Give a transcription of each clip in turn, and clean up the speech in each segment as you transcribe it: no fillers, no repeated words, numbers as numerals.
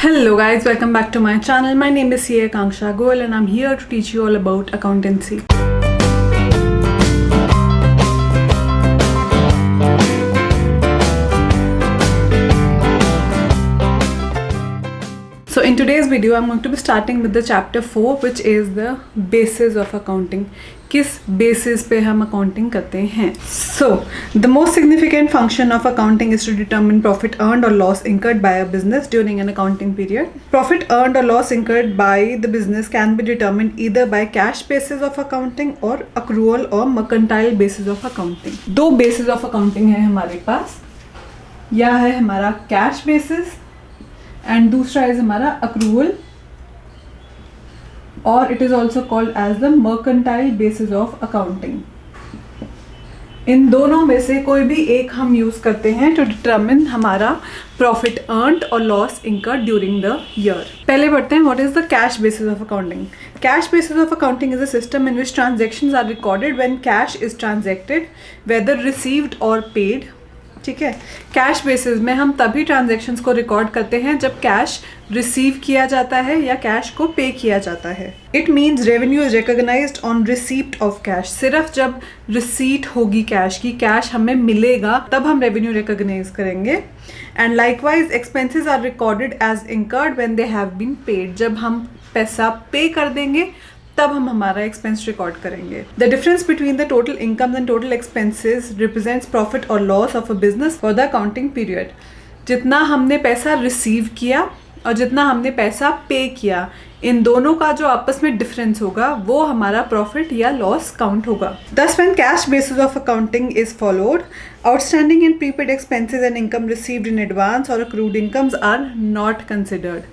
Hello guys, welcome back to my channel. My name is CA Akanksha Goel and I'm here to teach you all about accountancy. So in today's video, I'm going to be starting with the chapter 4, which is the basis of accounting. किस basis पे हम accounting करते हैं? So the most significant function of accounting is to determine profit earned or loss incurred by a business during an accounting period. Profit earned or loss incurred by the business can be determined either by cash basis of accounting or accrual or mercantile basis of accounting. दो basis of accounting है हमारे पास. यह है हमारा cash basis and दूसरा is हमारा accrual, और it is also called as the mercantile basis of accounting. इन दोनों में से कोई भी एक हम यूज़ करते हैं to determine हमारा profit earned और loss incurred during the year. पहले पढ़ते हैं what is the cash basis of accounting. Cash basis of accounting is a system in which transactions are recorded when cash is transacted, whether received or paid. ठीक है, cash basis में हम तभी transactions को record करते हैं जब cash receive किया जाता है या कैश को पे किया जाता है. It means revenue is recognised on receipt of cash. सिर्फ जब रिसीट होगी कैश की, कैश हमें मिलेगा, तब हम रेवेन्यू रिकॉग्नाइज करेंगे. And likewise expenses are recorded as incurred when they have been paid. जब हम पैसा पे कर देंगे तब हम हमारा एक्सपेंस रिकॉर्ड करेंगे. The difference between the total income and total expenses represents profit और loss of a business for the accounting period. जितना हमने पैसा रिसीव किया और जितना हमने पैसा पे किया, इन दोनों का जो आपस में डिफरेंस होगा वो हमारा प्रॉफिट या लॉस काउंट होगा. Thus when cash basis of accounting is followed, outstanding and prepaid expenses and income received in advance or accrued incomes are not considered.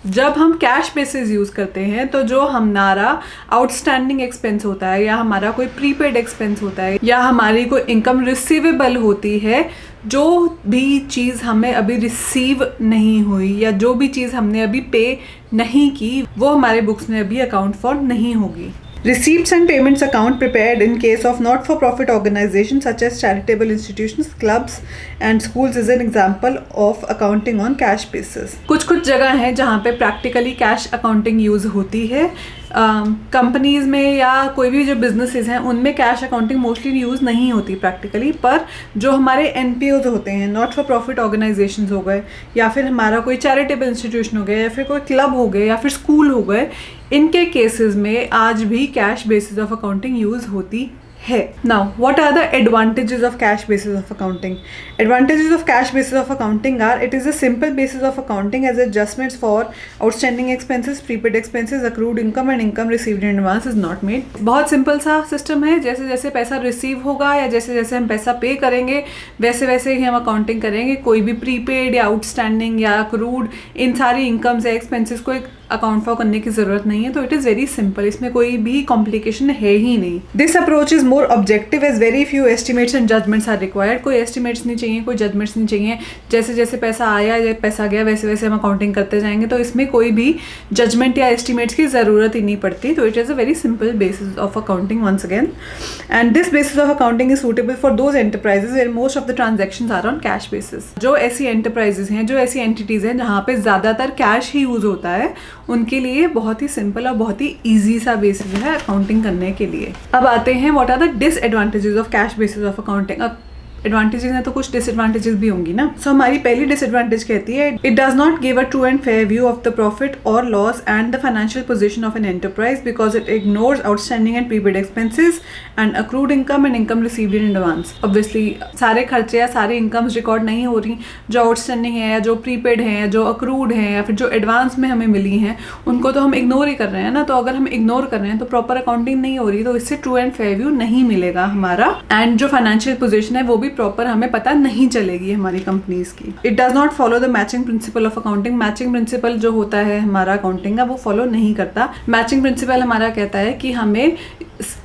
जब हम कैश बेसिस यूज़ करते हैं तो जो हमारा आउटस्टैंडिंग एक्सपेंस होता है या हमारा कोई प्रीपेड एक्सपेंस होता है या हमारी कोई इनकम रिसीवेबल होती है, जो भी चीज़ हमें अभी रिसीव नहीं हुई या जो भी चीज़ हमने अभी पे नहीं की, वो हमारे बुक्स में अभी अकाउंट फॉर नहीं होगी. Receipts and payments account prepared in case of not-for-profit organizations such as charitable institutions, clubs and schools is an example of accounting on cash basis. कुछ जगह हैं जहाँ पे practically cash accounting use होती है. Companies में या कोई भी जो बिजनेसेस हैं उनमें कैश अकाउंटिंग मोस्टली यूज़ नहीं होती प्रैक्टिकली, पर जो हमारे NPOs होते हैं, नॉट फॉर प्रॉफिट ऑर्गेनाइजेशंस हो गए, या फिर हमारा कोई चैरिटेबल इंस्टीट्यूशन हो गया, या फिर कोई क्लब हो गए, या फिर स्कूल हो गए, इनके केसेस में आज भी cash basis of accounting use होती है. Now, what are the advantages of cash basis of accounting? Advantages of cash basis of accounting are: it is a simple basis of accounting as adjustments for outstanding expenses, prepaid expenses, accrued income and income received in advance is not made. बहुत simple सा system है. जैसे जैसे पैसा receive होगा या जैसे जैसे हम पैसा पे करेंगे वैसे वैसे ही हम अकाउंटिंग करेंगे. कोई भी प्रीपेड या आउटस्टैंडिंग या अक्रूड, इन सारी इनकम्स या एक्सपेंसेस को अकाउंट फॉर करने की जरूरत नहीं है. तो इट इज़ वेरी सिंपल, इसमें कोई भी कॉम्प्लिकेशन है ही नहीं. This approach is more objective as very few estimates and judgements are required. कोई एस्टिमेट्स नहीं चाहिए, कोई जजमेंट्स नहीं चाहिए. जैसे जैसे पैसा आया या पैसा गया वैसे वैसे हम अकाउंटिंग करते जाएंगे, तो इसमें कोई भी जजमेंट या एस्टिमेट्स की ज़रूरत ही नहीं पड़ती. तो it is a very simple basis of accounting once again. And this basis of accounting is suitable for those enterprises where most of the transactions are on cash basis. जो ऐसी enterprises हैं, जो ऐसी एंटिटीज़ हैं जहाँ पे ज़्यादातर cash ही use होता है, उनके लिए बहुत ही सिंपल और बहुत ही ईजी सा बेसिस है अकाउंटिंग करने के लिए. अब आते हैं what are the disadvantages of cash basis of accounting. अब एडवांटेजेस हैं तो कुछ डिसएडवांटेजेस भी होंगी ना. सो हमारी पहली डिसएडवांटेज कहती है it does not give a true and fair view of the profit और loss and the financial position of an enterprise because it ignores outstanding and prepaid expenses and accrued income and income received in advance. Obviously सारे खर्चे या सारे incomes record नहीं हो रही. जो outstanding है या जो प्रीपेड है या जो अक्रूड है या फिर जो एडवांस में हमें मिली हैं, उनको तो हम इग्नोर ही कर रहे हैं ना. तो अगर हम इग्नोर कर रहे हैं तो प्रॉपर अकाउंटिंग नहीं हो रही, तो इससे ट्रू एंड फेयर व्यू नहीं मिलेगा हमारा. एंड जो फाइनेंशियल पोजीशन है वो भी प्रॉपर हमें पता नहीं चलेगी हमारी कंपनीज की. It does not follow the matching principle of accounting. Matching principal जो होता है हमारा अकाउंटिंग का, वो फॉलो नहीं करता. मैचिंग प्रिंसिपल हमारा कहता है कि हमें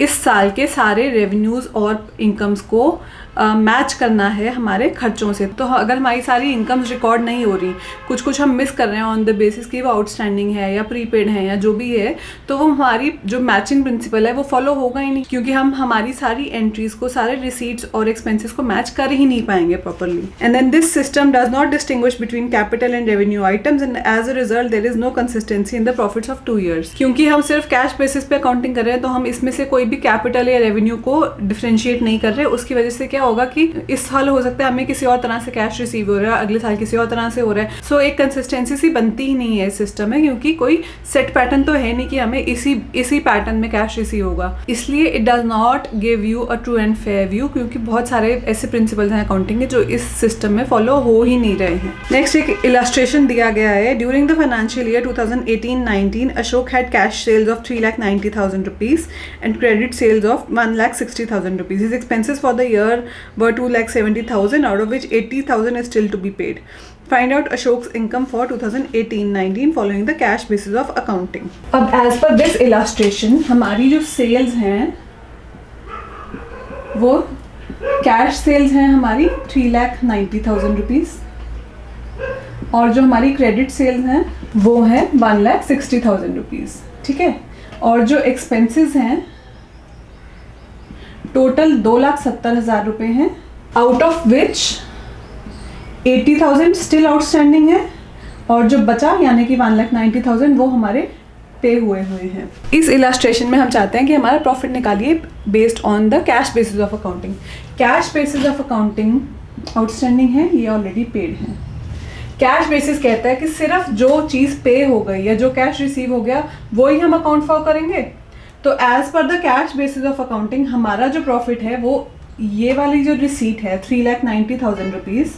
इस साल के सारे रेवेन्यूज और इनकम्स को मैच करना है हमारे खर्चों से। तो अगर हमारी सारी इनकम्स रिकॉर्ड नहीं हो रही, कुछ हम मिस कर रहे हैं ऑन द बेसिस कि वो आउटस्टैंडिंग है या प्रीपेड है या जो भी है, तो वो हमारी जो मैचिंग प्रिंसिपल है वो फॉलो होगा ही नहीं, क्योंकि हम हमारी सारी एंट्रीज को, सारे रिसीट्स और एक्सपेंसेस को मैच कर ही नहीं पाएंगे properly. And then this system does not distinguish between capital and revenue items and as a result there is no consistency in the profits of 2 years। क्योंकि हम सिर्फ कैश बेसिस पे अकाउंटिंग कर रहे हैं, तो हम इसमें से कोई भी कैपिटल या रेवेन्यू को डिफरेंशिएट नहीं कर रहे। उसकी वजह से क्या होगा कि इस साल हो सकता है हमें किसी और तरह से कैश रिसीव हो रहा है, अगले साल किसी और तरह से हो रहा है। सो एक कंसिस्टेंसी सी बनती ही नहीं है इस सिस्टम में, क्योंकि कोई सेट पैटर्न तो है नहीं कि हमें इसी पैटर्न में कैश रिसीव होगा। इसलिए it does not give you a true and fair view, क्योंकि बहुत सारे ऐसे प्रिंसिपल्स हैं अकाउंटिंग के जो इस सिस्टम में फॉलो हो ही नहीं रहे हैं। नेक्स्ट एक इलस्ट्रेशन दिया गया है। During the financial year 2018-19 Ashok had cash sales of 3,90,000 rupees and credit sales of 1,60,000 rupees. His expenses for the year were 2,70,000, out of which 80,000 is still to be paid. Find out Ashok's income for 2018-19 following the cash basis of accounting. अब as per this illustration हमारी जो sales हैं वो cash sales हैं हमारी 3,90,000 rupees, और जो हमारी क्रेडिट सेल्स हैं वो है 1,60,000 rupees। ठीक है, और जो एक्सपेंसेस हैं टोटल 2,70,000 रुपये हैं, out of which 80,000 still outstanding है, और जो बचा यानी कि 1,90,000 वो हमारे पे हुए हैं। इस इलस्ट्रेशन में हम चाहते हैं कि हमारा प्रॉफिट निकालिए based on the cash basis of accounting. Cash basis of accounting outstanding है, ये ऑलरेडी पेड है। कैश बेसिस कहता है कि सिर्फ जो चीज़ पे हो गई या जो कैश रिसीव हो गया वो ही हम अकाउंट फॉर करेंगे। तो as per the cash basis of accounting हमारा जो प्रॉफिट है वो ये वाली जो रिसीट है 3,90,000 रुपीज़,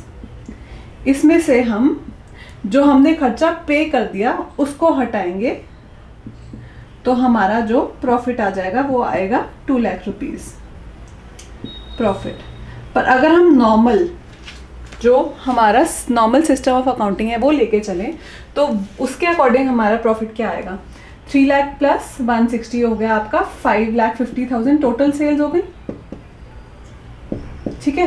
इसमें से हम जो हमने खर्चा पे कर दिया उसको हटाएंगे, तो हमारा जो प्रॉफिट आ जाएगा वो आएगा 2 लाख रुपीज़ प्रॉफिट। पर अगर हम नॉर्मल जो हमारा नॉर्मल सिस्टम ऑफ अकाउंटिंग है वो लेके चलें, तो उसके अकॉर्डिंग हमारा प्रॉफिट क्या आएगा, 3 लाख प्लस 160 हो गया आपका 5,50,000 टोटल सेल्स हो गई। ठीक है,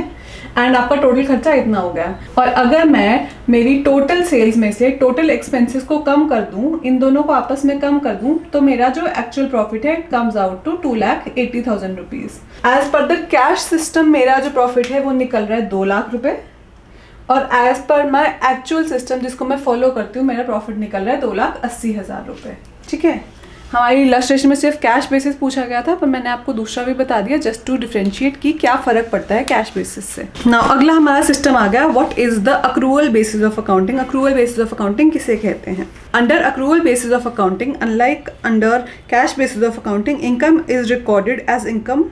एंड आपका टोटल खर्चा इतना हो गया। और अगर मैं मेरी टोटल सेल्स में से टोटल एक्सपेंसेस को कम कर दूं, इन दोनों को आपस में कम कर दूं, तो मेरा जो एक्चुअल प्रॉफिट है comes out to 2,80,000 rupees. As per the cash system मेरा जो प्रॉफिट है वो निकल रहा है 2 लाख रुपए, और as per my actual system जिसको मैं फॉलो करती हूँ मेरा प्रॉफिट निकल रहा है 2,80,000 रुपये। ठीक है, हमारी इलस्ट्रेशन में सिर्फ कैश बेसिस पूछा गया था, पर मैंने आपको दूसरा भी बता दिया जस्ट टू डिफरेंशिएट कि क्या फ़र्क पड़ता है कैश बेसिस से। नाउ अगला हमारा सिस्टम आ गया, what is the accrual basis of accounting. Accrual basis of accounting किसे कहते हैं? Under accrual basis of accounting, unlike under cash basis of accounting, income is recorded as income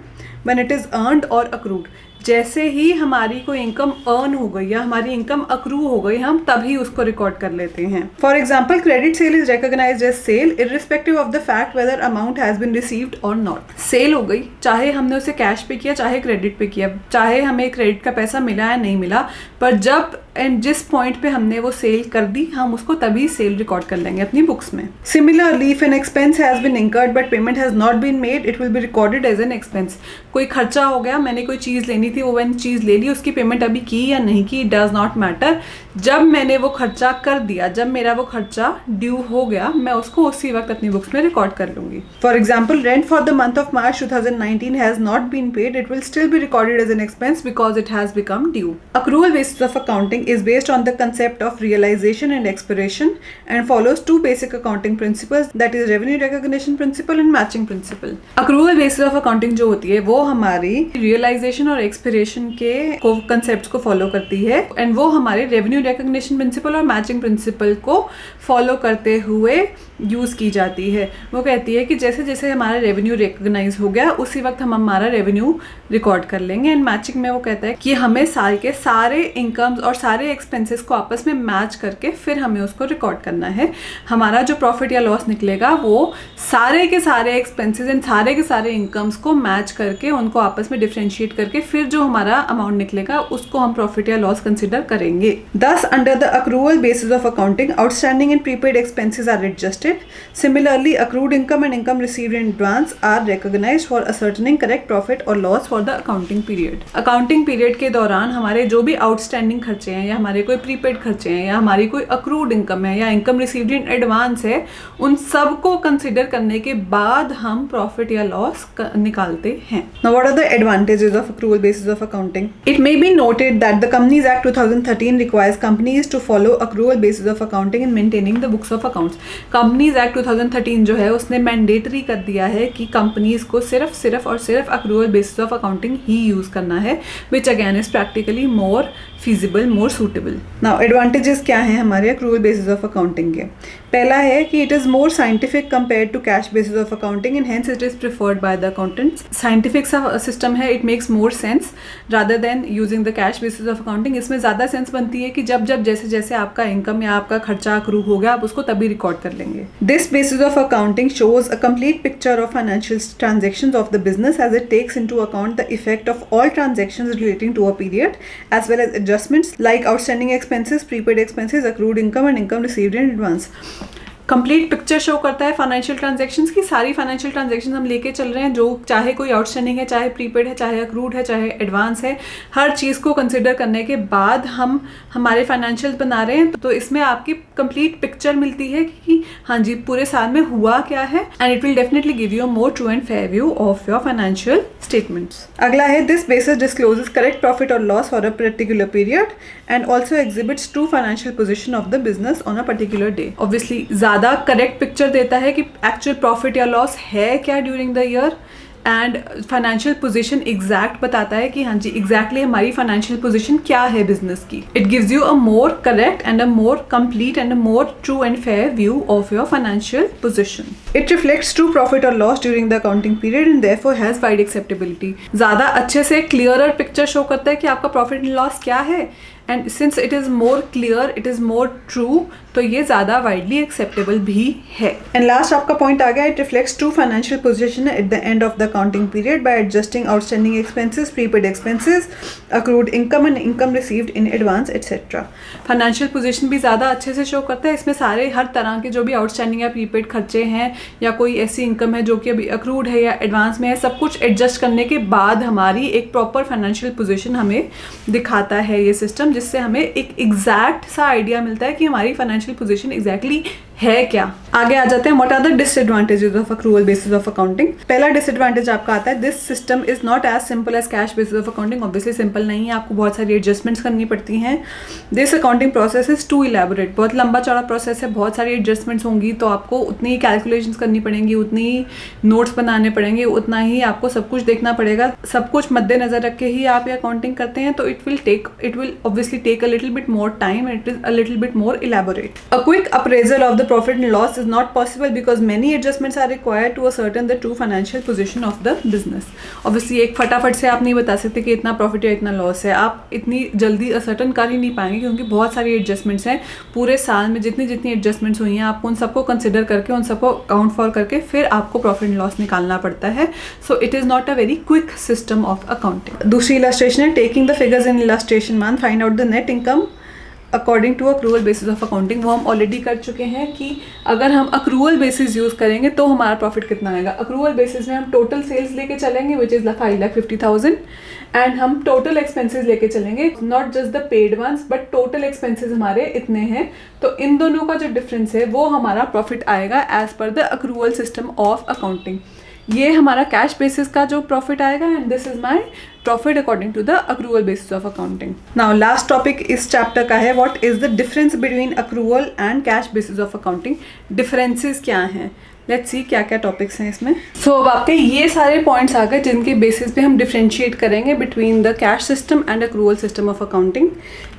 when it is earned और accrued. जैसे ही हमारी कोई income earn हो गई या हमारी इनकम अक्रू हो गई, हम तभी उसको रिकॉर्ड कर लेते हैं। For example, credit sale is recognised as sale irrespective of the fact whether amount has been received और नॉट। सेल हो गई, चाहे हमने उसे कैश पे किया चाहे क्रेडिट पे किया, चाहे हमें क्रेडिट का पैसा मिला या नहीं मिला, पर जब एंड जिस पॉइंट पे हमने वो सेल कर दी, हम उसको तभी सेल रिकॉर्ड कर लेंगे अपनी बुक्स में। Similarly, if an expense has been incurred but payment has not been made, it will be recorded as an expense. कोई खर्चा हो गया, मैंने कोई चीज़ लेनी थी, वो मैंने चीज़ ले ली, उसकी पेमेंट अभी की या नहीं की, इट डज नॉट मैटर। जब मैंने वो खर्चा कर दिया, जब मेरा वो खर्चा ड्यू हो गया, मैं उसको उसी वक्त अपनी बुक्स में रिकॉर्ड कर लूंगी। For example, rent for the month of March 2019 has not been paid, it will still be recorded as an expense because it has become due. Accrual basis of accounting is based on the concept of realization and expiration and follows two basic accounting principles, that is revenue recognition principle and matching principle. Accrual basis of accounting जो होती है वो हमारी realization और expiration के concepts को follow करती है, and वो हमारे revenue recognition principle और matching principle को follow करते हुए यूज़ की जाती है। वो कहती है कि जैसे जैसे हमारा रेवेन्यू रिकॉग्नाइज हो गया, उसी वक्त हम हमारा रेवेन्यू रिकॉर्ड कर लेंगे। एंड मैचिंग में वो कहता है कि हमें साल के सारे इनकम्स और सारे एक्सपेंसेस को आपस में मैच करके फिर हमें उसको रिकॉर्ड करना है। हमारा जो प्रॉफिट या लॉस निकलेगा वो सारे के सारे एक्सपेंसेस एंड सारे के सारे इनकम्स को मैच करके उनको आपस में डिफ्रेंशिएट करके फिर जो हमारा अमाउंट निकलेगा उसको हम प्रॉफिट या लॉस कंसिडर करेंगे। Thus Thus, under the accrual basis of accounting, outstanding and prepaid expenses are adjusted. Similarly, accrued income and income received in advance are recognized for ascertaining correct profit or loss for the accounting period. Accounting period के दौरान हमारे जो भी outstanding खर्चे हैं या हमारे कोई prepaid खर्चे हैं या हमारी कोई accrued income है या income received in advance है, उन सब को consider करने के बाद हम profit या loss निकालते हैं. Now, what are the advantages of accrual basis of accounting? It may be noted that the Companies Act 2013 requires companies to follow accrual basis of accounting in maintaining the books of accounts. Companies Act 2013 जो है उसने mandatory कर दिया है कि companies को सिर्फ और सिर्फ accrual basis of accounting he use करना है, which again is practically more feasible, more suitable. Now, advantages क्या हैं हमारे accrual basis of accounting के? पहला है कि it is more scientific compared to cash basis of accounting and hence it is preferred by the accountants. Scientific system है, it makes more sense rather than using the cash basis of accounting. इसमें ज़्यादा sense बनती है कि जब जैसे आपका income या आपका खर्चा अक्रू हो गया आप उसको तभी रिकॉर्ड कर लेंगे. This basis of accounting shows a complete picture of financial transactions of the business as it takes into account the effect of all transactions relating to a period as well as adjustments like outstanding expenses, prepaid expenses, accrued income and income received in advance. Complete picture show करता है financial transactions की. सारी financial transactions हम लेके चल रहे हैं, जो चाहे कोई आउटस्टैंडिंग है, चाहे प्रीपेड है, चाहे अक्रूड है, चाहे एडवांस है, हर चीज़ को कंसिडर करने के बाद हम हमारे फाइनेंशियल बना रहे हैं. तो इसमें आपकी कंप्लीट पिक्चर मिलती है कि हाँ जी पूरे साल में हुआ क्या है and it will definitely give you a more true and fair view of your financial statements. अगला है this basis discloses correct profit और loss for a particular period and also exhibits true financial position of the business on a particular day. Obviously ज़्यादा correct picture देता है कि actual profit या loss है क्या during the year and financial position exact बताता है कि हाँ जी एग्जैक्टली हमारी फाइनेंशियल पोजीशन क्या है बिजनेस की. It gives you a more correct and a more complete and a more true and fair view of your financial position. It reflects true profit और loss during the accounting period and therefore has wide acceptability. ज़्यादा अच्छे से clearer picture show करता है कि आपका profit and loss क्या है and since it is more clear, it is more true, तो ये ज़्यादा वाइडली एक्सेप्टेबल भी है. एंड लास्ट आपका पॉइंट आ गया, it reflects true financial position at the end of the accounting period by adjusting outstanding expenses, prepaid expenses, accrued income and income received in advance etcetera. Financial position भी ज़्यादा अच्छे से show करता है. इसमें सारे हर तरह के जो भी आउटस्टैंडिंग या प्रीपेड खर्चे हैं या कोई ऐसी इनकम है जो कि अभी अक्रूड है या एडवांस में है, सब कुछ एडजस्ट करने के बाद हमारी एक प्रॉपर फाइनेंशियल पोजीशन हमें दिखाता है ये सिस्टम, जिससे हमें एक एग्जैक्ट सा आइडिया मिलता है कि हमारी फाइनेंशियल पोजीशन एग्जैक्टली है क्या. आगे आ जाते हैं what are the disadvantages of accrual basis of accounting. पहला डिसएडवांटेज आपका आता है this system is not as simple as cash basis of accounting. Obviously simple नहीं है, आपको बहुत सारी एडजस्टमेंट्स करनी पड़ती हैं. This accounting process is too elaborate. बहुत लंबा चौड़ा प्रोसेस है, बहुत सारी एडजस्टमेंट्स होंगी, तो आपको उतनी ही कैलकुलेशंस करनी पड़ेंगी, उतनी ही नोट्स बनाने पड़ेंगे, उतना ही आपको सब कुछ देखना पड़ेगा. सब कुछ मद्देनजर रख के ही आप ये अकाउंटिंग करते हैं, तो it will obviously take a little bit more time and it is a little bit more elaborate. A quick appraisal of the profit and loss is not possible because many adjustments are required to ascertain the true financial position of the business. Obviously एक फटाफट से आप नहीं बता सकते कि इतना profit या इतना लॉस है, आप इतनी जल्दी असर्टन कर ही नहीं पाएंगे क्योंकि बहुत सारी एडजस्टमेंट्स हैं. पूरे साल में जितनी एडजस्टमेंट्स हुई हैं आपको उन सबको कंसिडर करके, उन सबको अकाउंट फॉर करके फिर आपको प्रॉफिट एंड लॉस निकालना पड़ता है. So it is not a very quick system of accounting. दूसरी इलस्ट्रेशन है taking the figures in illustration 1 find out the net income according to accrual basis of accounting. वो हम ऑलरेडी कर चुके हैं कि अगर हम अक्रूवल बेसिस यूज़ करेंगे तो हमारा प्रॉफिट कितना आएगा. अक्रूवल बेसिस में हम टोटल सेल्स लेके चलेंगे विच इज़ 5,50,000 एंड हम टोटल एक्सपेंसेस लेके चलेंगे, not just the paid ones but total expenses हमारे इतने हैं. तो इन दोनों का जो डिफरेंस है वो हमारा प्रॉफिट आएगा as per the accrual system of accounting. ये हमारा कैश बेसिस का जो प्रॉफिट आएगा and this is my profit according to the accrual basis of accounting. Now last topic इस चैप्टर का है what is the difference between accrual and cash basis of accounting. Differences क्या हैं, let's see क्या क्या topics हैं इसमें. सो अब आपके ये सारे पॉइंट्स आ गए जिनके बेसिस पे हम डिफरेंशिएट करेंगे between the cash system and accrual system of accounting.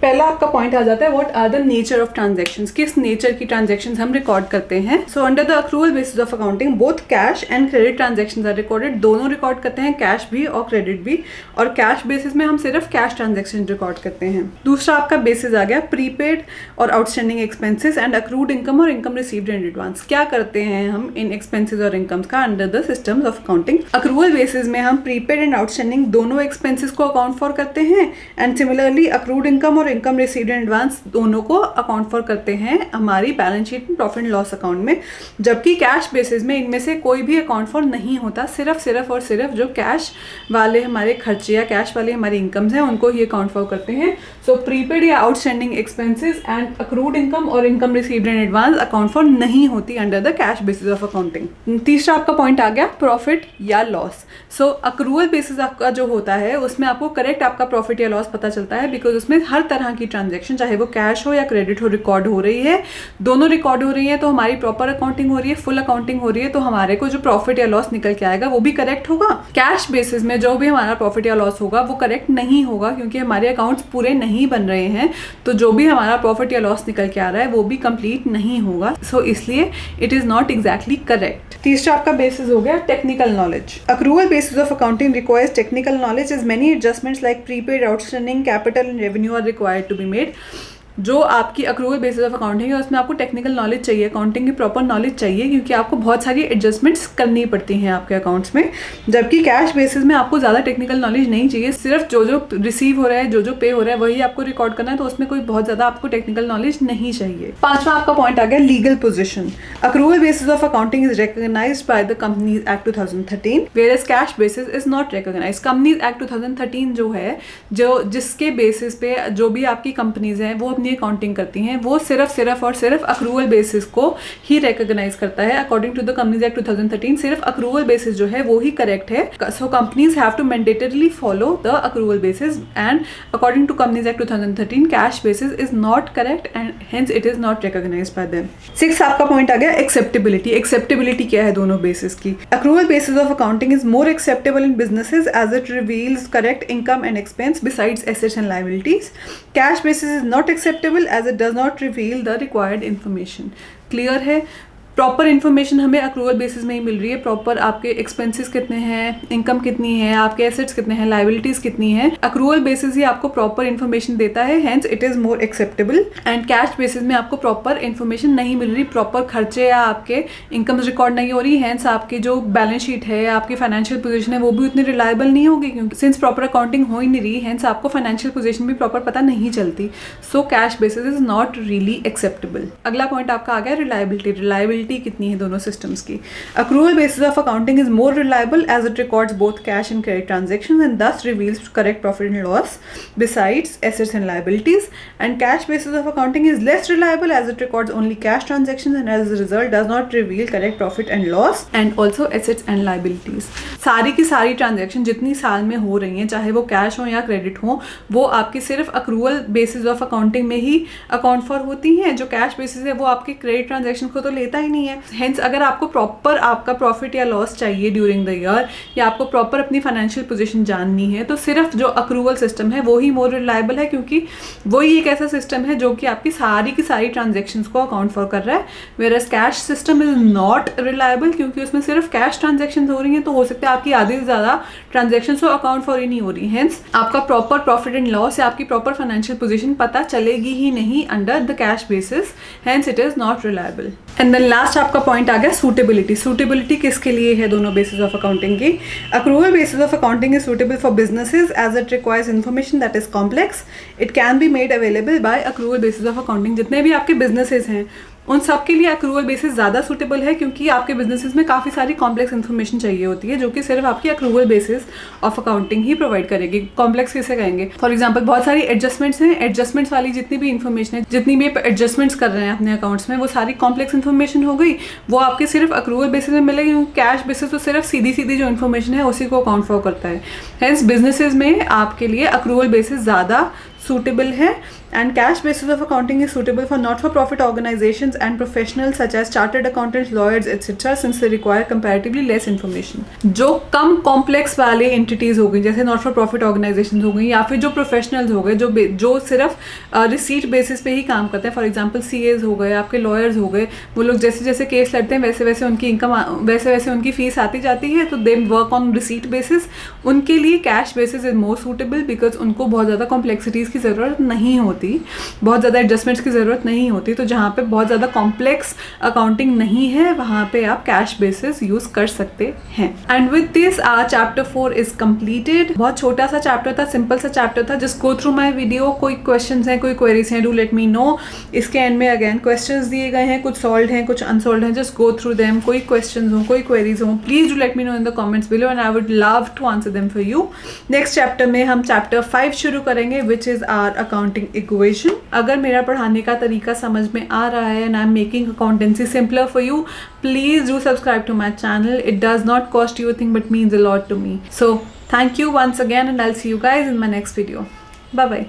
पहला आपका पॉइंट आ जाता है what are the nature of transactions. किस नेचर की ट्रांजैक्शंस हम रिकॉर्ड करते हैं. So under the accrual basis of accounting both cash and credit transactions are recorded. दोनों रिकॉर्ड करते हैं, कैश भी और क्रेडिट भी, और कैश बेसिस में हम सिर्फ कैश ट्रांजैक्शन रिकॉर्ड करते हैं. दूसरा आपका बेसिस आ गया प्रीपेड और outstanding expenses and accrued income और इनकम रिसीव्ड इन एडवांस. क्या करते हैं हम इन एक्सपेंसेस और इनकम्स का under the systems of accounting. Accrual basis में हम प्रीपेड एंड आउटस्टैंडिंग दोनों एक्सपेंसेस को अकाउंट फॉर करते हैं एंड सिमिलरली अक्रूड इनकम और इनकम रिसीव्ड इन एडवांस दोनों को अकाउंट फॉर करते हैं हमारी बैलेंस शीट में, प्रॉफिट एंड लॉस अकाउंट में। जबकि कैश बेसिस में इनमें से कोई भी अकाउंट फॉर नहीं होता, सिर्फ और सिर्फ जो कैश वाले हमारे खर्चे या कैश वाले हमारे इनकम्स हैं उनको ही अकाउंट फॉर करते हैं। सो प्रीपेड या outstanding expenses and accrued income और income received in advance account for नहीं होती under the cash basis of accounting. तीसरा आपका पॉइंट आ गया प्रॉफिट या लॉस। सो अक्रूवल बेसिस आपका जो होता है उसमें आपको करेक्ट आपका प्रॉफिट या लॉस पता चलता है, बिकॉज उसमें हर तरह की ट्रांजेक्शन चाहे वो कैश हो या क्रेडिट हो रिकॉर्ड हो रही है, दोनों रिकॉर्ड हो रही है, तो हमारी प्रॉपर अकाउंटिंग हो रही है, फुल अकाउंटिंग हो रही है, तो हमारे को जो प्रॉफिट या लॉस निकल के आएगा वो भी करेक्ट होगा। कैश बेसिस में जो भी हमारा प्रॉफिट या लॉस होगा वो करेक्ट नहीं होगा क्योंकि हमारे अकाउंट्स पूरे नहीं बन रहे हैं, तो जो भी हमारा प्रॉफिट या लॉस निकल के आ रहा है वो भी कंप्लीट नहीं होगा। सो इसलिए it is not exactly correct. तीसरा आपका बेसिस हो गया technical knowledge. Accrual basis of accounting requires technical knowledge as many adjustments like prepaid, outstanding, capital and revenue are required to be made. जो आपकी accrual basis of accounting है उसमें आपको technical knowledge चाहिए, अकाउंटिंग की proper knowledge चाहिए, क्योंकि आपको बहुत सारी एडजस्टमेंट्स करनी पड़ती हैं आपके अकाउंट्स में। जबकि कैश बेसिस में आपको ज़्यादा टेक्निकल नॉलेज नहीं चाहिए, सिर्फ जो जो रिसीव हो रहा है, जो जो पे हो रहा है वही आपको रिकॉर्ड करना है, तो उसमें कोई बहुत ज़्यादा आपको टेक्निकल नॉलेज नहीं चाहिए। पांचवा आपका पॉइंट आ गया legal position. Accrual basis of accounting is recognised by the companies act 2013 whereas cash basis is not recognised. Companies act 2013 जो है, जो जिसके बेसिस पे जो भी आपकी कंपनीज हैं वो अपनी अकाउंटिंग करती हैं, वो सिर्फ और सिर्फ अक्रूवल बेसिस को ही रिकॉग्नाइज करता है। According to the companies act 2013 सिर्फ अक्रूवल बेसिस जो है वो ही करेक्ट है। So companies have to mandatorily follow the accrual basis and according to companies act 2013 cash basis is not correct and hence it is not recognised by them. Six आपका point आ गया acceptability. Acceptability क्या है दोनों basis की? Accrual basis of accounting is more acceptable in businesses as it reveals correct income and expense besides assets and liabilities. Cash basis is not acceptable as it does not reveal the required information। Clear है? Proper information हमें accrual basis में ही मिल रही है। Proper आपके expenses कितने हैं, income कितनी है, आपके एसेट्स कितने हैं, लायबिलिटीज कितनी है, अक्रूवल बेसिस ही आपको प्रॉपर इन्फॉर्मेशन देता है, hence it is more acceptable. And cash basis में आपको प्रॉपर इन्फॉर्मेशन नहीं मिल रही, प्रॉपर खर्चे या आपके इनकम रिकॉर्ड नहीं हो रही, हेंस आपकी जो बैलेंस शीट है, आपकी फाइनेंशियल पोजीशन है वो भी उतनी रिलायबल नहीं होगी, क्योंकि सिंस प्रॉपर अकाउंटिंग हो ही नहीं रही, हेंस आपको फाइनेंशियल पोजीशन भी प्रॉपर पता नहीं चलती। So cash basis is not really acceptable. अगला पॉइंट आपका आ गया रिलायबिलिटी। रिलायबिलिटी कितनी है दोनों सिस्टम्स की? Accrual basis of accounting is more reliable as it records both cash and credit transactions and thus reveals correct profit and loss besides assets and liabilities, and cash basis of accounting is less reliable as it records only cash transactions and as a result does not reveal correct profit and loss and also assets and liabilities। सारी की सारी transaction जितनी साल में हो रही हैं, चाहे वो कैश हो या क्रेडिट हो, वो आपकी सिर्फ अक्रूवल बेसिस ऑफ अकाउंटिंग में ही अकाउंट फॉर होती हैं। जो कैश बेसिस है वो आपके क्रेडिट ट्रांजैक्शन को तो लेता ही नहीं है। हेंस अगर आपको प्रॉपर आपका प्रॉफिट या लॉस चाहिए ड्यूरिंग द ईयर, या आपको प्रॉपर अपनी फाइनेंशियल पोजीशन जाननी है, तो सिर्फ जो अक्रूवल सिस्टम है वो ही मोर रिलायबल है, क्योंकि वही एक ऐसा सिस्टम है जो कि आपकी सारी की सारी ट्रांजैक्शंस को अकाउंट फॉर कर रहा है। Whereas cash system is not reliable, क्योंकि उसमें सिर्फ कैश ट्रांजैक्शंस हो रही हैं, तो हो सकता है आपकी आधी से ज़्यादा ट्रांजैक्शंस तो अकाउंट फॉर ही नहीं हो रही। हेंस आपका प्रॉपर प्रॉफिट एंड लॉस या आपकी प्रॉपर फाइनेंशियल पोजीशन पता चलेगी ही नहीं under the cash basis, hence it is not reliable. And then last आपका पॉइंट आ गया सूटेबिलिटी। सूटेबिलिटी किसके लिए है दोनों बेसिस ऑफ अकाउंटिंग की? Accrual basis of accounting is suitable for businesses as it requires information that is complex. It can be made available by accrual basis of accounting. जितने भी आपके बिजनेसेस हैं उन सब के लिए अक्रूवल बेसिस ज़्यादा सूटेबल है, क्योंकि आपके बिजनेसेस में काफ़ी सारी कॉम्प्लेक्स इन्फॉर्मेशन चाहिए होती है, जो कि सिर्फ आपकी accrual basis of accounting he provide करेगी। कॉम्प्लेक्स किसे कहेंगे? फॉर एग्जांपल बहुत सारी एडजस्टमेंट्स हैं, एडजस्टमेंट्स वाली जितनी भी इन्फॉर्मेशन है, जितनी भी एडजस्टमेंट्स कर रहे हैं अपने अकाउंट्स में, वो सारी कॉम्प्लेक्स इन्फॉर्मेशन हो गई, वो आपके सिर्फ अक्रूवल बेसिस में मिलेगी। कैश बेसिस तो सिर्फ सीधी सीधी जो इन्फॉर्मेशन है उसी को अकाउंट फॉर करता है। हेंस बिजनेसेस में आपके लिए अक्रूवल बेसिस ज़्यादा suitable है। and cash basis of accounting is suitable for not-for-profit organizations and professionals such as chartered accountants, lawyers, etc. since they require comparatively less information। जो कम complex वाले entities हो गई, जैसे नॉट फॉर प्रॉफिट ऑर्गेनाइजेशन हो गई, या फिर जो प्रोफेशनल्स हो गए जो सिर्फ रिसीट बेसिस पे ही काम करते हैं, फॉर एग्जांपल सीएज हो गए, आपके लॉयर्स हो गए, वो लोग जैसे जैसे केस लड़ते हैं वैसे वैसे उनकी इनकम वैसे वैसे उनकी फीस आती जाती है, तो they work on receipt basis. उनके लिए cash basis is more suitable because उनको बहुत ज़्यादा कॉम्प्लेक्सिटीज़ की की ज़रूरत नहीं होती, बहुत ज़्यादा एडजस्टमेंट्स की ज़रूरत नहीं होती। तो जहाँ पे बहुत ज़्यादा कॉम्प्लेक्स अकाउंटिंग नहीं है वहाँ पे आप कैश बेसिस यूज़ कर सकते हैं। And with this chapter 4 is completed. बहुत छोटा सा चैप्टर था, सिंपल सा चैप्टर था। Just go through my video. कोई क्वेश्चन हैं, कोई क्वेरीज हैं, डू लेट मी नो। इसके एंड में अगेन क्वेश्चंस दिए गए हैं, कुछ सॉल्व हैं, कुछ अनसॉल्व हैं। Just go through them. कोई क्वेश्चंस हो, कोई क्वेरीज हो, please do let me know in the comments below and I would love to answer them for you. Next chapter में हम चैप्टर 5 शुरू करेंगे which is our accounting equation. अगर मेरा पढ़ाने का तरीका समझ में आ रहा है and I am making accountancy simpler for you, please do subscribe to my channel. It does not cost you a thing but means a lot to me. So thank you once again and I'll see you guys in my next video. Bye bye.